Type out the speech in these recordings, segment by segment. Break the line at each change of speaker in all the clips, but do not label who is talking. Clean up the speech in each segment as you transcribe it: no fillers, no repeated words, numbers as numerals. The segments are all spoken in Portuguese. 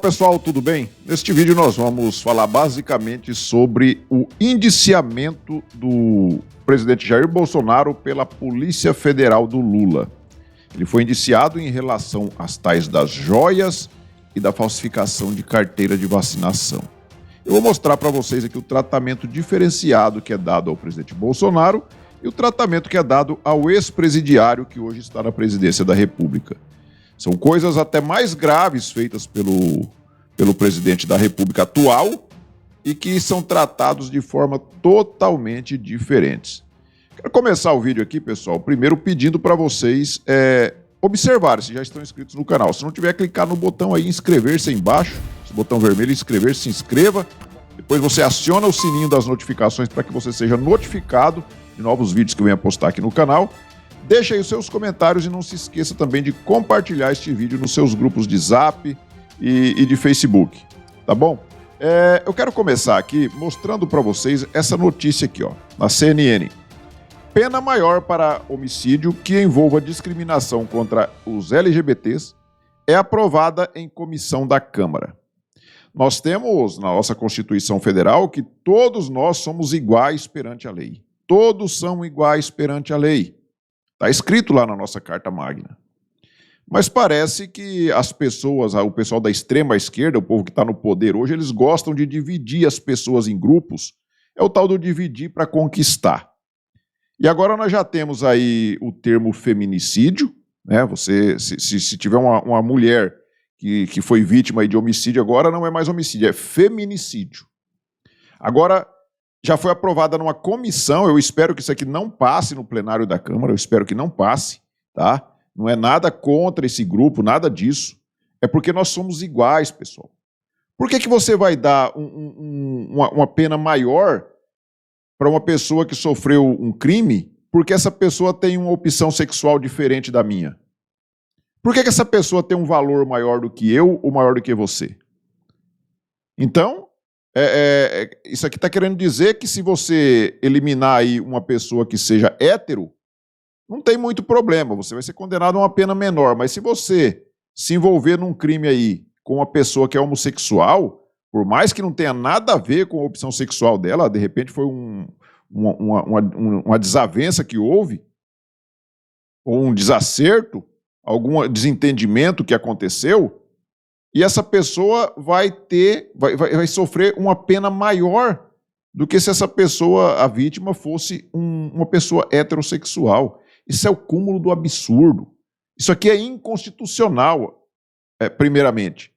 Fala pessoal, tudo bem? Neste vídeo nós vamos falar basicamente sobre o indiciamento do presidente Jair Bolsonaro pela Polícia Federal do Lula. Ele foi indiciado em relação às tais das joias e da falsificação de carteira de vacinação. Eu vou mostrar para vocês aqui o tratamento diferenciado que é dado ao presidente Bolsonaro e o tratamento que é dado ao ex-presidiário que hoje está na presidência da República. São coisas até mais graves feitas pelo presidente da República atual e que são tratados de forma totalmente diferentes. Quero começar o vídeo aqui, pessoal, primeiro pedindo para vocês observarem se já estão inscritos no canal. Se não tiver, clicar no botão aí, inscrever-se aí embaixo, esse botão vermelho, inscrever-se, se inscreva. Depois você aciona o sininho das notificações para que você seja notificado de novos vídeos que eu venha postar aqui no canal. Deixe aí os seus comentários e não se esqueça também de compartilhar este vídeo nos seus grupos de Zap e de Facebook, tá bom? Eu quero começar aqui mostrando para vocês essa notícia aqui, ó, na CNN. Pena maior para homicídio que envolva discriminação contra os LGBTs é aprovada em comissão da Câmara. Nós temos na nossa Constituição Federal que todos nós somos iguais perante a lei. Todos são iguais perante a lei. Está escrito lá na nossa Carta Magna. Mas parece que as pessoas, o pessoal da extrema esquerda, o povo que está no poder hoje, eles gostam de dividir as pessoas em grupos. É o tal do dividir para conquistar. E agora nós já temos aí o termo feminicídio, né? Você, se tiver uma mulher que foi vítima aí de homicídio, agora não é mais homicídio, é feminicídio. Agora, já foi aprovada numa comissão, eu espero que isso aqui não passe no plenário da Câmara, eu espero que não passe, tá? Não é nada contra esse grupo, nada disso. É porque nós somos iguais, pessoal. Por que você vai dar uma pena maior para uma pessoa que sofreu um crime porque essa pessoa tem uma opção sexual diferente da minha? Por que essa pessoa tem um valor maior do que eu ou maior do que você? Então, isso aqui está querendo dizer que se você eliminar aí uma pessoa que seja hétero, não tem muito problema, você vai ser condenado a uma pena menor. Mas se você se envolver num crime aí com uma pessoa que é homossexual, por mais que não tenha nada a ver com a opção sexual dela, de repente foi uma desavença que houve, ou um desacerto, algum desentendimento que aconteceu, e essa pessoa vai sofrer uma pena maior do que se essa pessoa, a vítima, fosse uma pessoa heterossexual. Isso é o cúmulo do absurdo. Isso aqui é inconstitucional, primeiramente.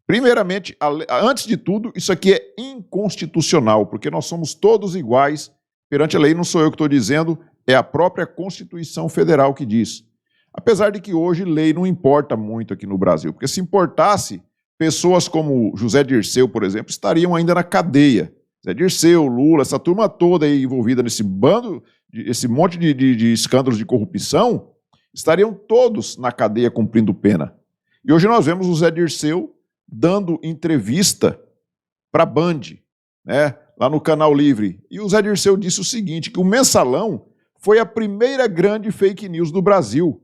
Primeiramente, antes de tudo, isso aqui é inconstitucional, porque nós somos todos iguais perante a lei. Não sou eu que estou dizendo, é a própria Constituição Federal que diz. Apesar de que hoje lei não importa muito aqui no Brasil, porque se importasse, pessoas como José Dirceu, por exemplo, estariam ainda na cadeia. José Dirceu, Lula, essa turma toda aí envolvida nesse bando, esse monte de escândalos de corrupção, estariam todos na cadeia cumprindo pena. E hoje nós vemos o José Dirceu dando entrevista para a Band, né, lá no Canal Livre. E o José Dirceu disse o seguinte, que o Mensalão foi a primeira grande fake news do Brasil.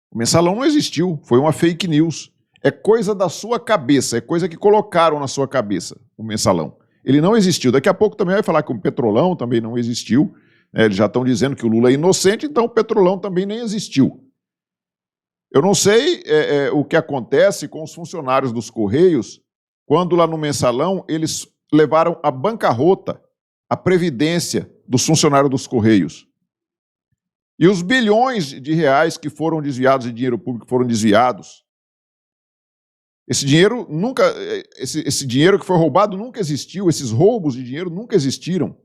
O Mensalão não existiu, foi uma fake news. É coisa da sua cabeça, é coisa que colocaram na sua cabeça, o Mensalão. Ele não existiu. Daqui a pouco também vai falar que o Petrolão também não existiu. Eles já estão dizendo que o Lula é inocente, então o Petrolão também nem existiu. Eu não sei o que acontece com os funcionários dos Correios quando lá no Mensalão eles levaram à bancarrota a previdência dos funcionários dos Correios. E os bilhões de reais que foram desviados, de dinheiro público que foram desviados, esse dinheiro esse dinheiro que foi roubado nunca existiu, esses roubos de dinheiro nunca existiram.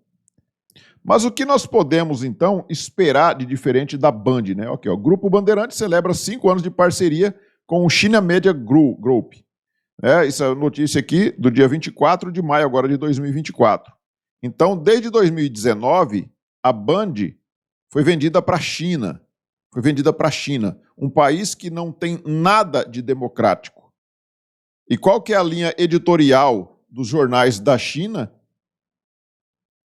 Mas o que nós podemos, então, esperar de diferente da Band, né? Aqui, ó, o Grupo Bandeirantes celebra 5 anos de parceria com o China Media Group. Essa notícia aqui do dia 24 de maio agora de 2024. Então, desde 2019, a Band foi vendida para a China. Foi vendida para a China, um país que não tem nada de democrático. E qual que é a linha editorial dos jornais da China?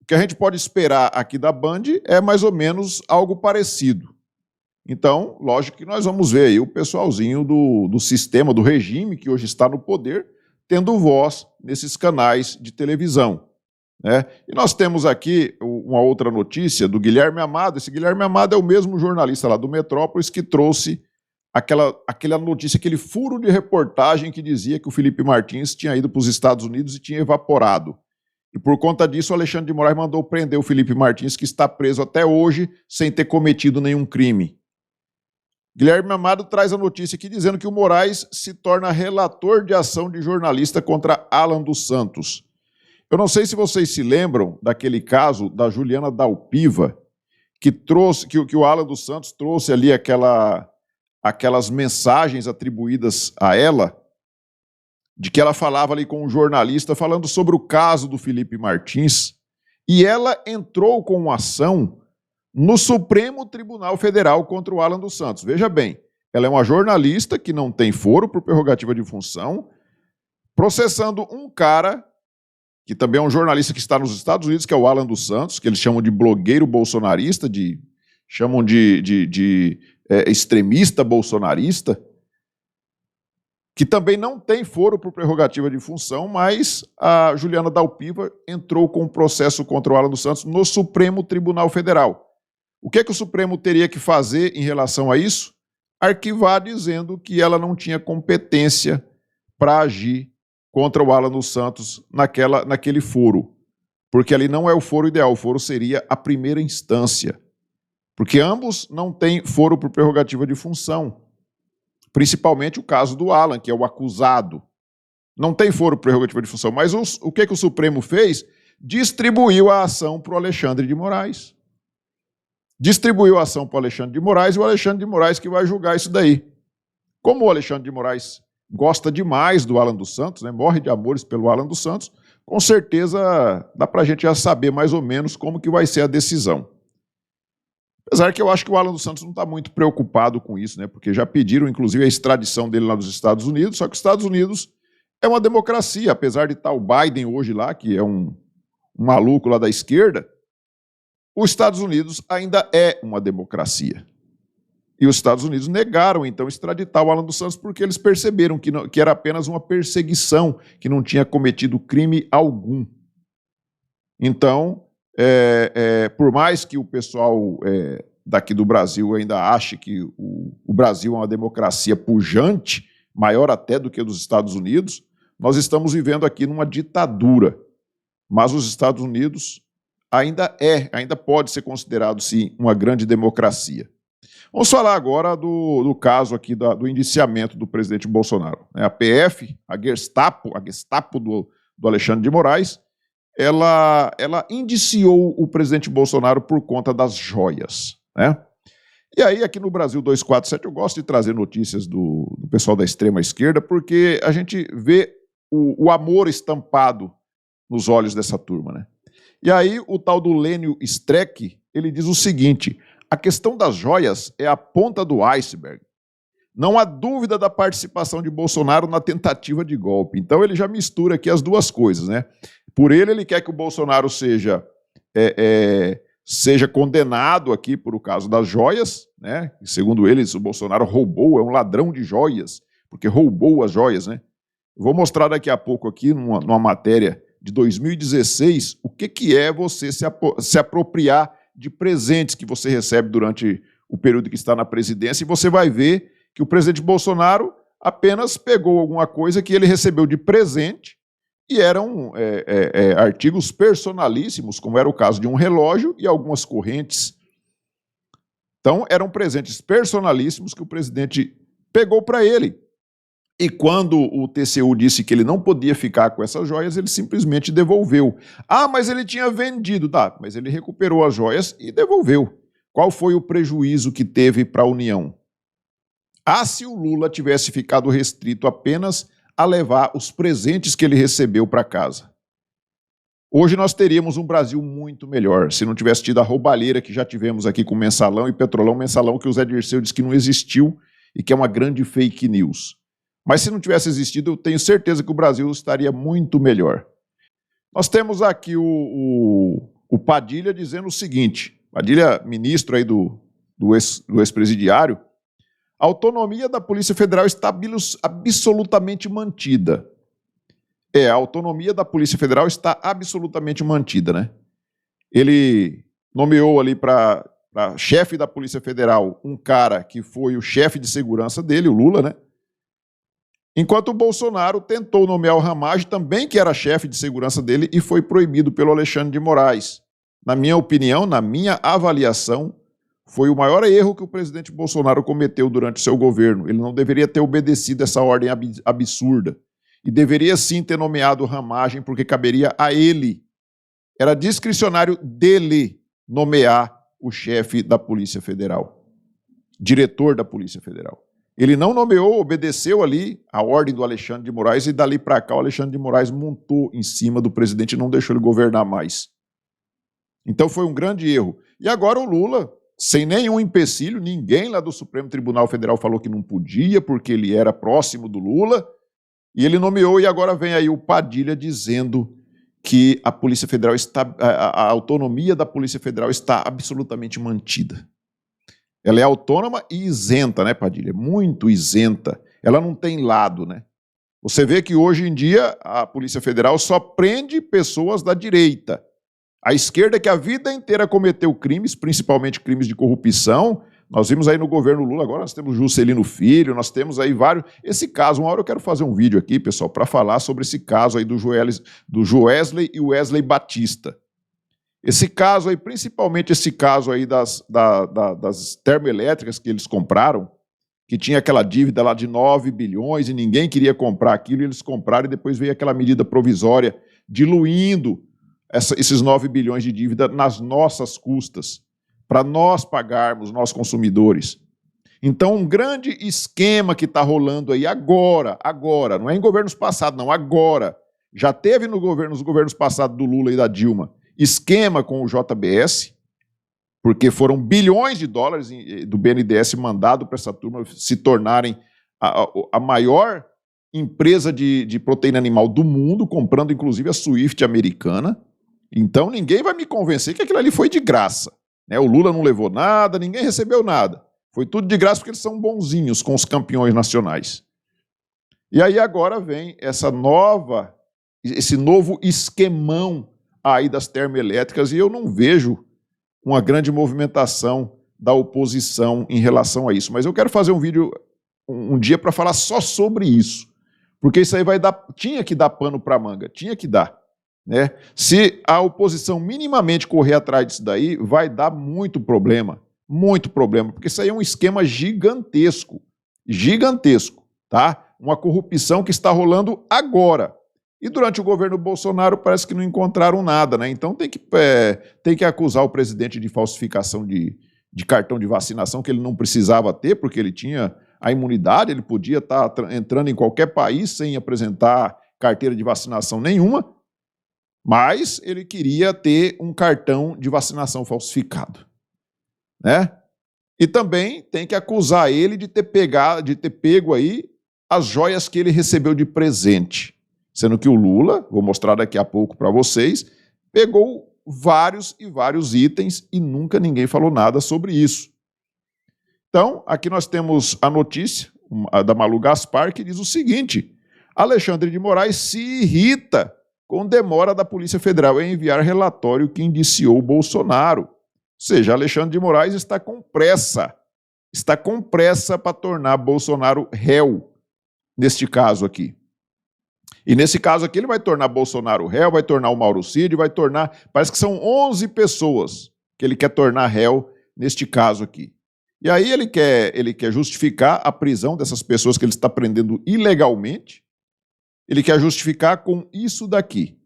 O que a gente pode esperar aqui da Band é mais ou menos algo parecido. Então, lógico que nós vamos ver aí o pessoalzinho do sistema, do regime que hoje está no poder, tendo voz nesses canais de televisão, né? E nós temos aqui uma outra notícia do Guilherme Amado. Esse Guilherme Amado é o mesmo jornalista lá do Metrópolis que trouxe aquela notícia, aquele furo de reportagem que dizia que o Felipe Martins tinha ido para os Estados Unidos e tinha evaporado. E por conta disso, o Alexandre de Moraes mandou prender o Felipe Martins, que está preso até hoje sem ter cometido nenhum crime. Guilherme Amado traz a notícia aqui dizendo que o Moraes se torna relator de ação de jornalista contra Alan dos Santos. Eu não sei se vocês se lembram daquele caso da Juliana Dalpiva, que o Alan dos Santos trouxe ali aquelas mensagens atribuídas a ela, de que ela falava ali com um jornalista falando sobre o caso do Felipe Martins, e ela entrou com uma ação no Supremo Tribunal Federal contra o Alan dos Santos. Veja bem, ela é uma jornalista que não tem foro por prerrogativa de função, processando um cara que também é um jornalista que está nos Estados Unidos, que é o Alan dos Santos, que eles chamam de blogueiro bolsonarista, chamam de extremista bolsonarista, que também não tem foro por prerrogativa de função, mas a Juliana Dalpiva entrou com um processo contra o Alan dos Santos no Supremo Tribunal Federal. O que o Supremo teria que fazer em relação a isso? Arquivar, dizendo que ela não tinha competência para agir contra o Alan dos Santos naquele foro, porque ali não é o foro ideal, o foro seria a primeira instância, porque ambos não têm foro por prerrogativa de função, principalmente o caso do Alan, que é o acusado. Não tem foro por prerrogativa de função, mas o que o Supremo fez? Distribuiu a ação para o Alexandre de Moraes. Distribuiu a ação para o Alexandre de Moraes, e o Alexandre de Moraes que vai julgar isso daí. Como o Alexandre de Moraes gosta demais do Alan dos Santos, né, morre de amores pelo Alan dos Santos, com certeza dá para a gente já saber mais ou menos como que vai ser a decisão. Apesar que eu acho que o Alan dos Santos não está muito preocupado com isso, né, porque já pediram, inclusive, a extradição dele lá dos Estados Unidos, só que os Estados Unidos é uma democracia, apesar de estar o Biden hoje lá, que é um maluco lá da esquerda, os Estados Unidos ainda é uma democracia. E os Estados Unidos negaram, então, extraditar o Alan dos Santos porque eles perceberam que era apenas uma perseguição, que não tinha cometido crime algum. Então, por mais que o pessoal daqui do Brasil ainda ache que o Brasil é uma democracia pujante, maior até do que a dos Estados Unidos, nós estamos vivendo aqui numa ditadura. Mas os Estados Unidos ainda pode ser considerado, sim, uma grande democracia. Vamos falar agora do caso aqui do indiciamento do presidente Bolsonaro. A PF, a Gestapo do Alexandre de Moraes, ela indiciou o presidente Bolsonaro por conta das joias, né? E aí, aqui no Brasil 247, eu gosto de trazer notícias do pessoal da extrema esquerda, porque a gente vê o amor estampado nos olhos dessa turma, né? E aí, o tal do Lênio Streck, ele diz o seguinte: a questão das joias é a ponta do iceberg. Não há dúvida da participação de Bolsonaro na tentativa de golpe. Então ele já mistura aqui as duas coisas, né? Por ele quer que o Bolsonaro seja condenado aqui por o caso das joias, né? Segundo eles, o Bolsonaro roubou, é um ladrão de joias, porque roubou as joias, né? Vou mostrar daqui a pouco aqui, numa matéria de 2016, o que é você se apropriar de presentes que você recebe durante o período que está na presidência, e você vai ver que o presidente Bolsonaro apenas pegou alguma coisa que ele recebeu de presente, e eram artigos personalíssimos, como era o caso de um relógio e algumas correntes. Então, eram presentes personalíssimos que o presidente pegou para ele. E quando o TCU disse que ele não podia ficar com essas joias, ele simplesmente devolveu. Ah, mas ele tinha vendido. Tá, mas ele recuperou as joias e devolveu. Qual foi o prejuízo que teve para a União? Ah, se o Lula tivesse ficado restrito apenas a levar os presentes que ele recebeu para casa. Hoje nós teríamos um Brasil muito melhor, se não tivesse tido a roubalheira que já tivemos aqui com Mensalão e Petrolão, Mensalão que o Zé Dirceu disse que não existiu e que é uma grande fake news. Mas se não tivesse existido, eu tenho certeza que o Brasil estaria muito melhor. Nós temos aqui o Padilha dizendo o seguinte, Padilha, ministro aí do do ex-presidiário, a autonomia da Polícia Federal está absolutamente mantida. A autonomia da Polícia Federal está absolutamente mantida, né? Ele nomeou ali para chefe da Polícia Federal um cara que foi o chefe de segurança dele, o Lula, né? Enquanto o Bolsonaro tentou nomear o Ramagem, também que era chefe de segurança dele, e foi proibido pelo Alexandre de Moraes. Na minha opinião, na minha avaliação, foi o maior erro que o presidente Bolsonaro cometeu durante o seu governo. Ele não deveria ter obedecido essa ordem absurda. E deveria sim ter nomeado o Ramagem, porque caberia a ele. Era discricionário dele nomear o chefe da Polícia Federal, diretor da Polícia Federal. Ele não nomeou, obedeceu ali a ordem do Alexandre de Moraes, e dali para cá o Alexandre de Moraes montou em cima do presidente e não deixou ele governar mais. Então foi um grande erro. E agora o Lula, sem nenhum empecilho, ninguém lá do Supremo Tribunal Federal falou que não podia, porque ele era próximo do Lula, e ele nomeou, e agora vem aí o Padilha dizendo que a Polícia Federal a autonomia da Polícia Federal está absolutamente mantida. Ela é autônoma e isenta, né, Padilha? Muito isenta. Ela não tem lado, né? Você vê que hoje em dia a Polícia Federal só prende pessoas da direita. A esquerda, que a vida inteira cometeu crimes, principalmente crimes de corrupção. Nós vimos aí no governo Lula, agora nós temos Juscelino Filho, nós temos aí vários... Esse caso, uma hora eu quero fazer um vídeo aqui, pessoal, para falar sobre esse caso aí do Joesley e Wesley Batista. Esse caso aí, principalmente esse caso aí das termoelétricas que eles compraram, que tinha aquela dívida lá de 9 bilhões e ninguém queria comprar aquilo, e eles compraram, e depois veio aquela medida provisória diluindo esses 9 bilhões de dívida nas nossas custas, para nós pagarmos, nós consumidores. Então, um grande esquema que está rolando aí agora, não é em governos passados, não, agora. Já teve nos governos passados do Lula e da Dilma, esquema com o JBS, porque foram bilhões de dólares do BNDES mandado para essa turma se tornarem a maior empresa de proteína animal do mundo, comprando inclusive a Swift americana. Então ninguém vai me convencer que aquilo ali foi de graça, né? O Lula não levou nada, ninguém recebeu nada. Foi tudo de graça porque eles são bonzinhos com os campeões nacionais. E aí agora vem esse novo esquemão aí das termoelétricas, e eu não vejo uma grande movimentação da oposição em relação a isso. Mas eu quero fazer um vídeo um dia para falar só sobre isso, porque isso aí tinha que dar pano para manga, tinha que dar, né? Se a oposição minimamente correr atrás disso daí, vai dar muito problema, porque isso aí é um esquema gigantesco, tá? Uma corrupção que está rolando agora. E durante o governo Bolsonaro parece que não encontraram nada, né? Então tem que acusar o presidente de falsificação de cartão de vacinação, que ele não precisava ter, porque ele tinha a imunidade, ele podia estar entrando em qualquer país sem apresentar carteira de vacinação nenhuma, mas ele queria ter um cartão de vacinação falsificado, né? E também tem que acusar ele de ter pego aí as joias que ele recebeu de presente. Sendo que o Lula, vou mostrar daqui a pouco para vocês, pegou vários e vários itens e nunca ninguém falou nada sobre isso. Então, aqui nós temos a notícia da Malu Gaspar, que diz o seguinte: Alexandre de Moraes se irrita com demora da Polícia Federal em enviar relatório que indiciou Bolsonaro. Ou seja, Alexandre de Moraes está com pressa para tornar Bolsonaro réu, neste caso aqui. E nesse caso aqui ele vai tornar Bolsonaro réu, vai tornar o Mauro Cid, vai tornar... Parece que são 11 pessoas que ele quer tornar réu neste caso aqui. E aí ele quer justificar a prisão dessas pessoas que ele está prendendo ilegalmente. Ele quer justificar com isso daqui.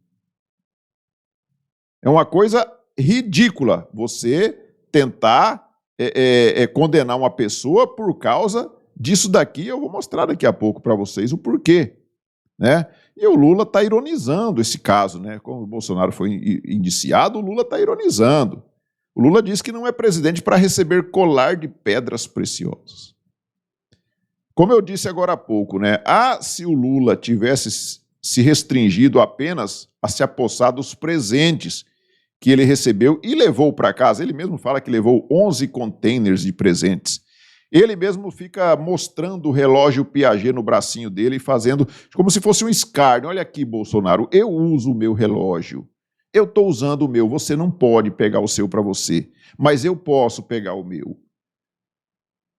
É uma coisa ridícula você tentar condenar uma pessoa por causa disso daqui. Eu vou mostrar daqui a pouco para vocês o porquê, né? E o Lula está ironizando esse caso, né? Como o Bolsonaro foi indiciado, o Lula está ironizando. O Lula diz que não é presidente para receber colar de pedras preciosas. Como eu disse agora há pouco, né? Se o Lula tivesse se restringido apenas a se apossar dos presentes que ele recebeu e levou para casa. Ele mesmo fala que levou 11 containers de presentes. Ele mesmo fica mostrando o relógio Piaget no bracinho dele e fazendo como se fosse um escárnio. Olha aqui, Bolsonaro, eu uso o meu relógio. Eu estou usando o meu, você não pode pegar o seu para você, mas eu posso pegar o meu.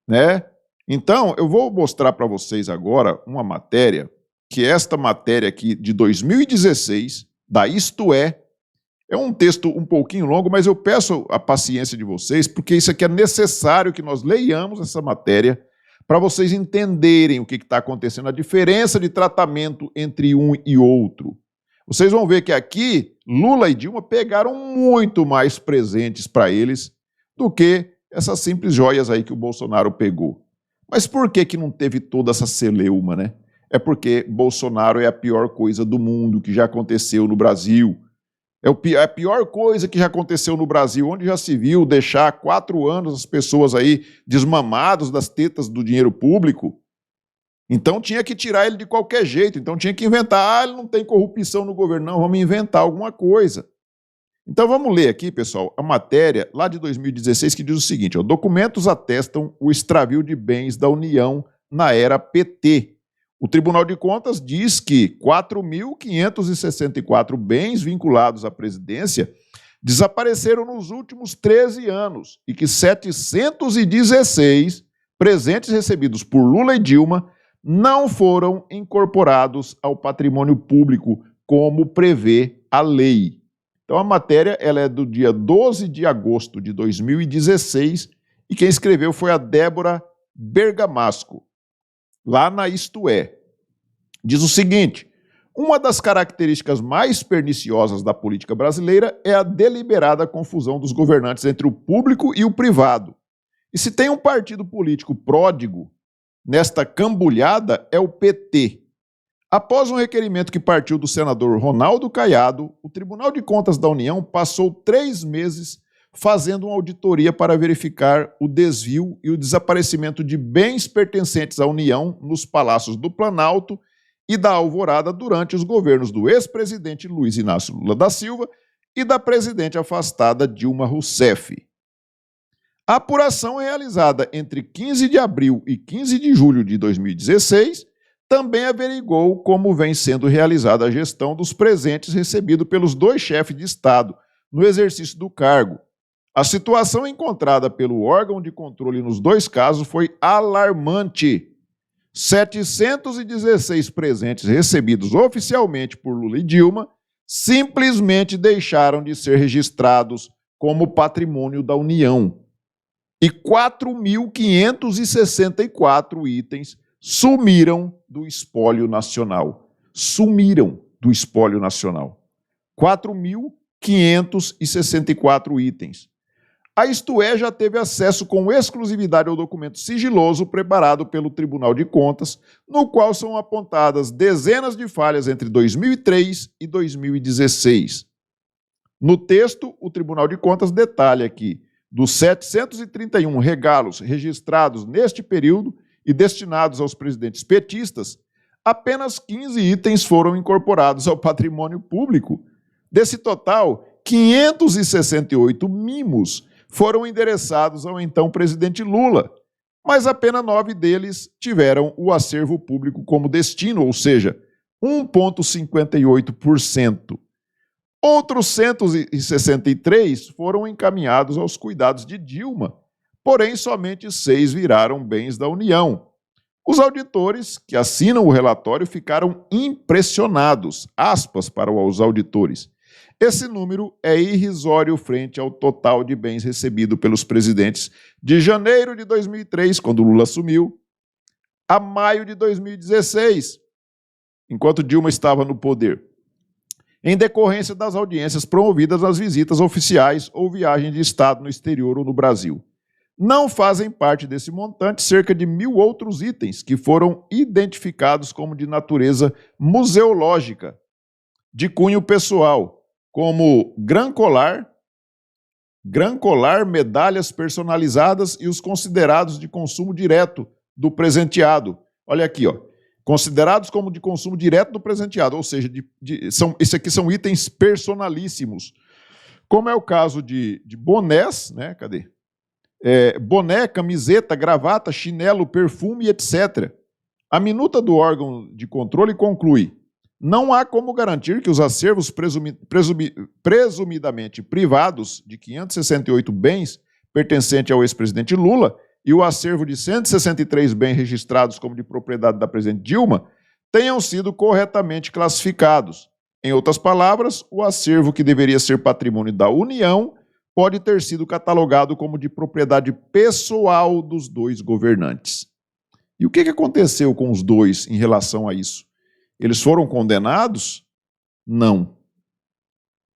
Né? Então, eu vou mostrar para vocês agora uma matéria, que esta matéria aqui de 2016, da Isto é um texto um pouquinho longo, mas eu peço a paciência de vocês, porque isso aqui é necessário que nós leiamos essa matéria para vocês entenderem o que está acontecendo, a diferença de tratamento entre um e outro. Vocês vão ver que aqui Lula e Dilma pegaram muito mais presentes para eles do que essas simples joias aí que o Bolsonaro pegou. Mas por que não teve toda essa celeuma, né? É porque Bolsonaro é a pior coisa do mundo que já aconteceu no Brasil. É a pior coisa que já aconteceu no Brasil, onde já se viu deixar 4 anos as pessoas aí desmamadas das tetas do dinheiro público. Então tinha que tirar ele de qualquer jeito, então tinha que inventar, ele não tem corrupção no governo, não, vamos inventar alguma coisa. Então vamos ler aqui, pessoal, a matéria lá de 2016 que diz o seguinte, ó, documentos atestam o extravio de bens da União na era PT. O Tribunal de Contas diz que 4.564 bens vinculados à presidência desapareceram nos últimos 13 anos e que 716 presentes recebidos por Lula e Dilma não foram incorporados ao patrimônio público, como prevê a lei. Então a matéria ela é do dia 12 de agosto de 2016 e quem escreveu foi a Débora Bergamasco, lá na Isto Diz o seguinte, uma das características mais perniciosas da política brasileira é a deliberada confusão dos governantes entre o público e o privado. E se tem um partido político pródigo nesta cambulhada é o PT. Após um requerimento que partiu do senador Ronaldo Caiado, o Tribunal de Contas da União passou 3 meses fazendo uma auditoria para verificar o desvio e o desaparecimento de bens pertencentes à União nos palácios do Planalto e da Alvorada durante os governos do ex-presidente Luiz Inácio Lula da Silva e da presidente afastada Dilma Rousseff. A apuração realizada entre 15 de abril e 15 de julho de 2016 também averigou como vem sendo realizada a gestão dos presentes recebidos pelos 2 chefes de Estado no exercício do cargo. A situação encontrada pelo órgão de controle nos 2 casos foi alarmante. 716 presentes recebidos oficialmente por Lula e Dilma simplesmente deixaram de ser registrados como patrimônio da União. E 4.564 itens sumiram do espólio nacional. Sumiram do espólio nacional. 4.564 itens. A Isto já teve acesso com exclusividade ao documento sigiloso preparado pelo Tribunal de Contas, no qual são apontadas dezenas de falhas entre 2003 e 2016. No texto, o Tribunal de Contas detalha que, dos 731 regalos registrados neste período, e destinados aos presidentes petistas, apenas 15 itens foram incorporados ao patrimônio público. Desse total, 568 mimos foram endereçados ao então presidente Lula, mas apenas 9 deles tiveram o acervo público como destino, ou seja, 1,58%. Outros 163 foram encaminhados aos cuidados de Dilma, porém somente 6 viraram bens da União. Os auditores que assinam o relatório ficaram impressionados, aspas para os auditores. Esse número é irrisório frente ao total de bens recebido pelos presidentes de janeiro de 2003, quando Lula assumiu, a maio de 2016, enquanto Dilma estava no poder, em decorrência das audiências promovidas nas visitas oficiais ou viagens de Estado no exterior ou no Brasil. Não fazem parte desse montante cerca de 1.000 outros itens que foram identificados como de natureza museológica, de cunho pessoal, como Gran Colar, medalhas personalizadas e os considerados de consumo direto do presenteado. Olha aqui, ó. Considerados como de consumo direto do presenteado, ou seja, esses aqui são itens personalíssimos, como é o caso de bonés, né? Cadê? Boné, camiseta, gravata, chinelo, perfume, etc. A minuta do órgão de controle conclui: não há como garantir que os acervos presumidamente privados de 568 bens pertencentes ao ex-presidente Lula e o acervo de 163 bens registrados como de propriedade da presidente Dilma tenham sido corretamente classificados. Em outras palavras, o acervo que deveria ser patrimônio da União pode ter sido catalogado como de propriedade pessoal dos dois governantes. E o que aconteceu com os dois em relação a isso? Eles foram condenados? Não.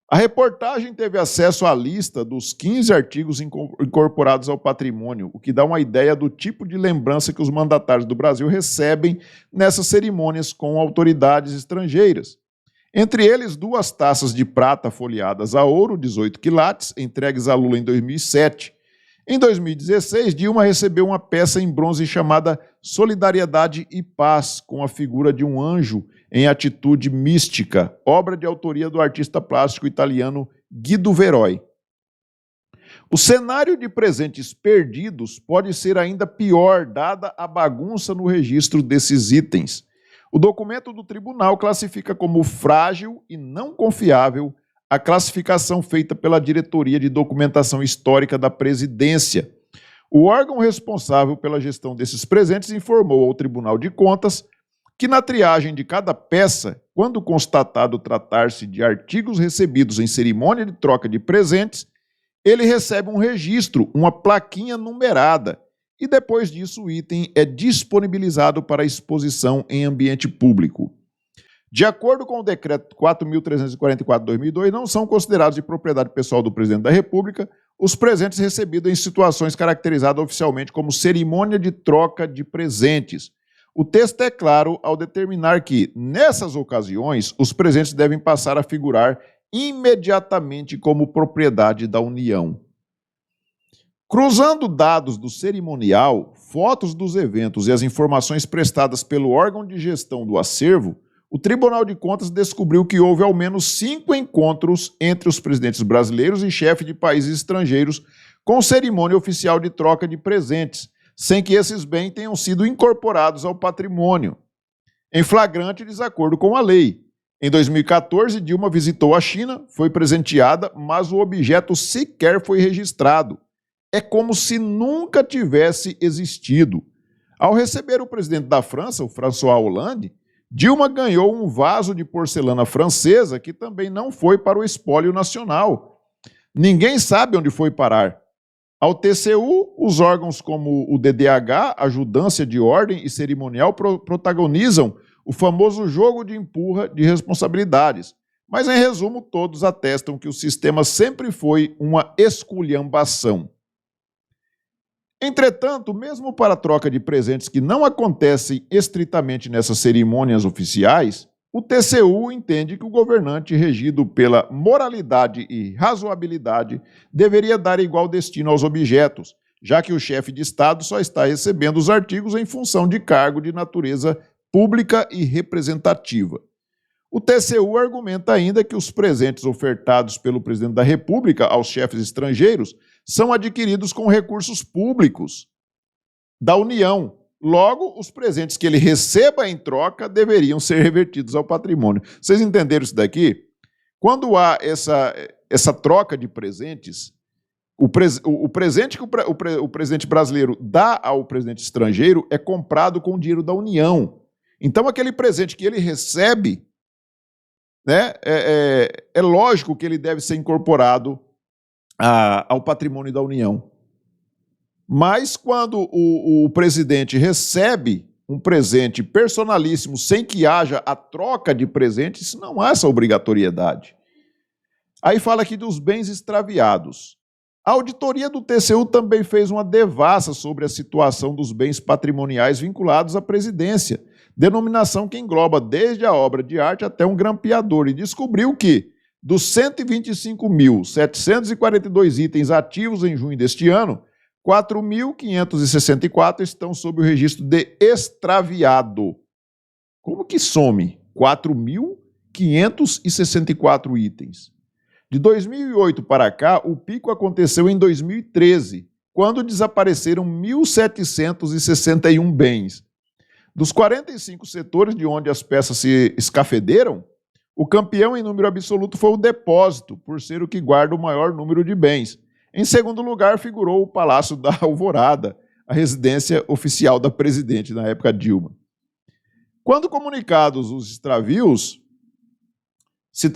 A reportagem teve acesso à lista dos 15 artigos incorporados ao patrimônio, o que dá uma ideia do tipo de lembrança que os mandatários do Brasil recebem nessas cerimônias com autoridades estrangeiras. Entre eles, 2 taças de prata folheadas a ouro, 18 quilates, entregues a Lula em 2007. Em 2016, Dilma recebeu uma peça em bronze chamada Solidariedade e Paz, com a figura de um anjo em atitude mística, obra de autoria do artista plástico italiano Guido Veroi. O cenário de presentes perdidos pode ser ainda pior, dada a bagunça no registro desses itens. O documento do tribunal classifica como frágil e não confiável a classificação feita pela Diretoria de Documentação Histórica da Presidência. O órgão responsável pela gestão desses presentes informou ao Tribunal de Contas que na triagem de cada peça, quando constatado tratar-se de artigos recebidos em cerimônia de troca de presentes, ele recebe um registro, uma plaquinha numerada, e depois disso o item é disponibilizado para exposição em ambiente público. De acordo com o Decreto 4.344/2002, não são considerados de propriedade pessoal do Presidente da República os presentes recebidos em situações caracterizadas oficialmente como cerimônia de troca de presentes. O texto é claro ao determinar que, nessas ocasiões, os presentes devem passar a figurar imediatamente como propriedade da União. Cruzando dados do cerimonial, fotos dos eventos e as informações prestadas pelo órgão de gestão do acervo, o Tribunal de Contas descobriu que houve ao menos 5 encontros entre os presidentes brasileiros e chefes de países estrangeiros com cerimônia oficial de troca de presentes, sem que esses bens tenham sido incorporados ao patrimônio, em flagrante desacordo com a lei. Em 2014, Dilma visitou a China, foi presenteada, mas o objeto sequer foi registrado. É como se nunca tivesse existido. Ao receber o presidente da França, o François Hollande, Dilma ganhou um vaso de porcelana francesa que também não foi para o espólio nacional. Ninguém sabe onde foi parar. Ao TCU, os órgãos como o DDH, Ajudância de Ordem e Cerimonial protagonizam o famoso jogo de empurra de responsabilidades. Mas, em resumo, todos atestam que o sistema sempre foi uma esculhambação. Entretanto, mesmo para a troca de presentes que não acontecem estritamente nessas cerimônias oficiais, o TCU entende que o governante, regido pela moralidade e razoabilidade, deveria dar igual destino aos objetos, já que o chefe de Estado só está recebendo os artigos em função de cargo de natureza pública e representativa. O TCU argumenta ainda que os presentes ofertados pelo presidente da República aos chefes estrangeiros são adquiridos com recursos públicos da União. Logo, os presentes que ele receba em troca deveriam ser revertidos ao patrimônio. Vocês entenderam isso daqui? Quando há essa troca de presentes, o presente que o presidente brasileiro dá ao presidente estrangeiro é comprado com o dinheiro da União. Então, aquele presente que ele recebe, né, é lógico que ele deve ser incorporado ao patrimônio da União. Mas quando o presidente recebe um presente personalíssimo sem que haja a troca de presentes, não há essa obrigatoriedade. Aí fala aqui dos bens extraviados. A auditoria do TCU também fez uma devassa sobre a situação dos bens patrimoniais vinculados à presidência, denominação que engloba desde a obra de arte até um grampeador, e descobriu que, dos 125.742 itens ativos em junho deste ano, 4.564 estão sob o registro de extraviado. Como que some 4.564 itens? De 2008 para cá, o pico aconteceu em 2013, quando desapareceram 1.761 bens. Dos 45 setores de onde as peças se escafederam, o campeão em número absoluto foi o depósito, por ser o que guarda o maior número de bens. Em segundo lugar, figurou o Palácio da Alvorada, a residência oficial da presidente na época Dilma. Quando comunicados, os extravios se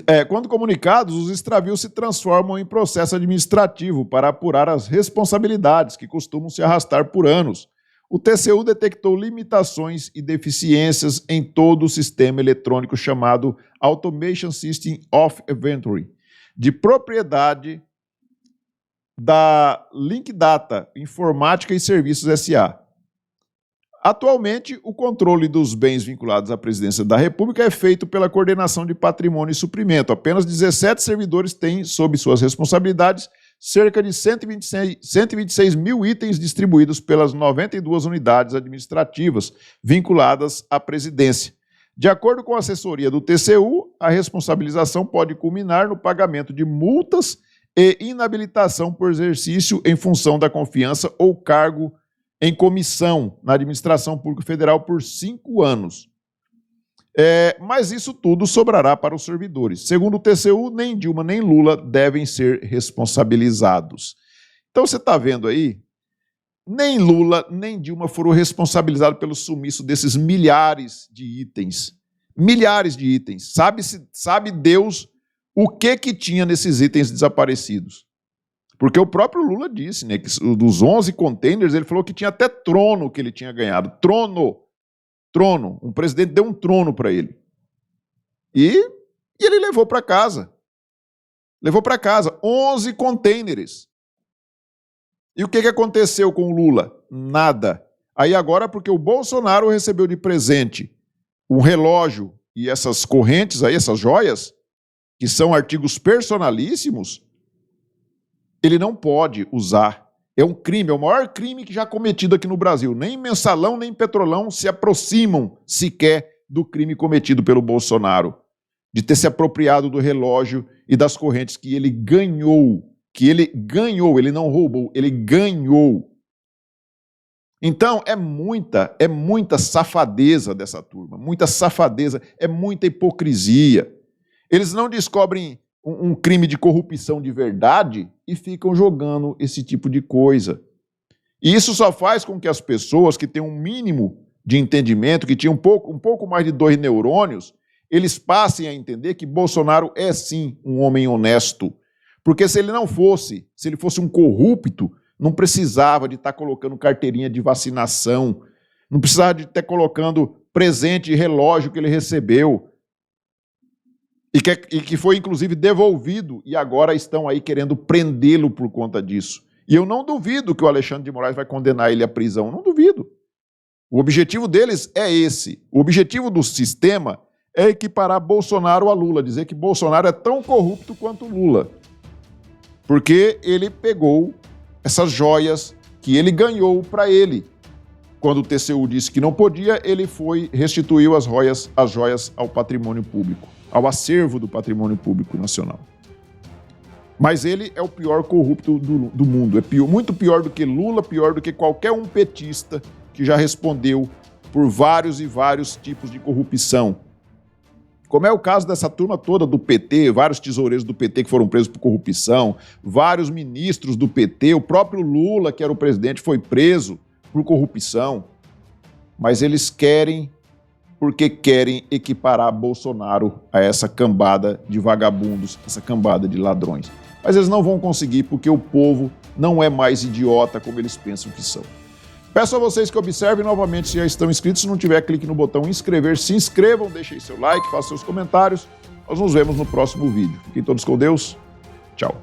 transformam em processo administrativo para apurar as responsabilidades que costumam se arrastar por anos. O TCU detectou limitações e deficiências em todo o sistema eletrônico chamado Automation System of Inventory, de propriedade da Link Data, Informática e Serviços S.A. Atualmente, o controle dos bens vinculados à presidência da República é feito pela Coordenação de Patrimônio e Suprimento. Apenas 17 servidores têm, sob suas responsabilidades, cerca de 126 mil itens distribuídos pelas 92 unidades administrativas vinculadas à presidência. De acordo com a assessoria do TCU, a responsabilização pode culminar no pagamento de multas e inabilitação por exercício em função da confiança ou cargo em comissão na administração pública federal por 5 anos. Mas isso tudo sobrará para os servidores. Segundo o TCU, nem Dilma nem Lula devem ser responsabilizados. Então você está vendo aí, nem Lula nem Dilma foram responsabilizados pelo sumiço desses milhares de itens. Milhares de itens. Sabe Deus o que tinha nesses itens desaparecidos. Porque o próprio Lula disse, né, que dos 11 containers, ele falou que tinha até trono que ele tinha ganhado. Trono. Um presidente deu um trono para ele. E ele levou para casa. Levou para casa 11 containers. E o que aconteceu com o Lula? Nada. Aí agora, porque o Bolsonaro recebeu de presente um relógio e essas correntes aí, essas joias, que são artigos personalíssimos, ele não pode usar. É um crime, é o maior crime que já cometido aqui no Brasil. Nem Mensalão, nem Petrolão se aproximam sequer do crime cometido pelo Bolsonaro, de ter se apropriado do relógio e das correntes que ele ganhou. Ele não roubou, ele ganhou. Então, é muita safadeza dessa turma, muita safadeza, é muita hipocrisia. Eles não descobrem um crime de corrupção de verdade e ficam jogando esse tipo de coisa. E isso só faz com que as pessoas que têm um mínimo de entendimento, que tinham um pouco mais de 2 neurônios, eles passem a entender que Bolsonaro é sim um homem honesto. Porque se ele fosse um corrupto, não precisava de estar colocando carteirinha de vacinação, não precisava de estar colocando presente e relógio que ele recebeu, e que foi, inclusive, devolvido, e agora estão aí querendo prendê-lo por conta disso. E eu não duvido que o Alexandre de Moraes vai condenar ele à prisão, não duvido. O objetivo deles é esse. O objetivo do sistema é equiparar Bolsonaro a Lula, dizer que Bolsonaro é tão corrupto quanto Lula. Porque ele pegou essas joias que ele ganhou para ele. Quando o TCU disse que não podia, ele restituiu as joias ao patrimônio público, ao acervo do patrimônio público nacional. Mas ele é o pior corrupto do mundo. É muito pior do que Lula, pior do que qualquer um petista que já respondeu por vários e vários tipos de corrupção. Como é o caso dessa turma toda do PT, vários tesoureiros do PT que foram presos por corrupção, vários ministros do PT, o próprio Lula, que era o presidente, foi preso por corrupção. Mas eles querem, porque querem equiparar Bolsonaro a essa cambada de vagabundos, essa cambada de ladrões. Mas eles não vão conseguir, porque o povo não é mais idiota como eles pensam que são. Peço a vocês que observem novamente se já estão inscritos. Se não tiver, clique no botão inscrever, se inscrevam, deixem seu like, façam seus comentários. Nós nos vemos no próximo vídeo. Fiquem todos com Deus. Tchau.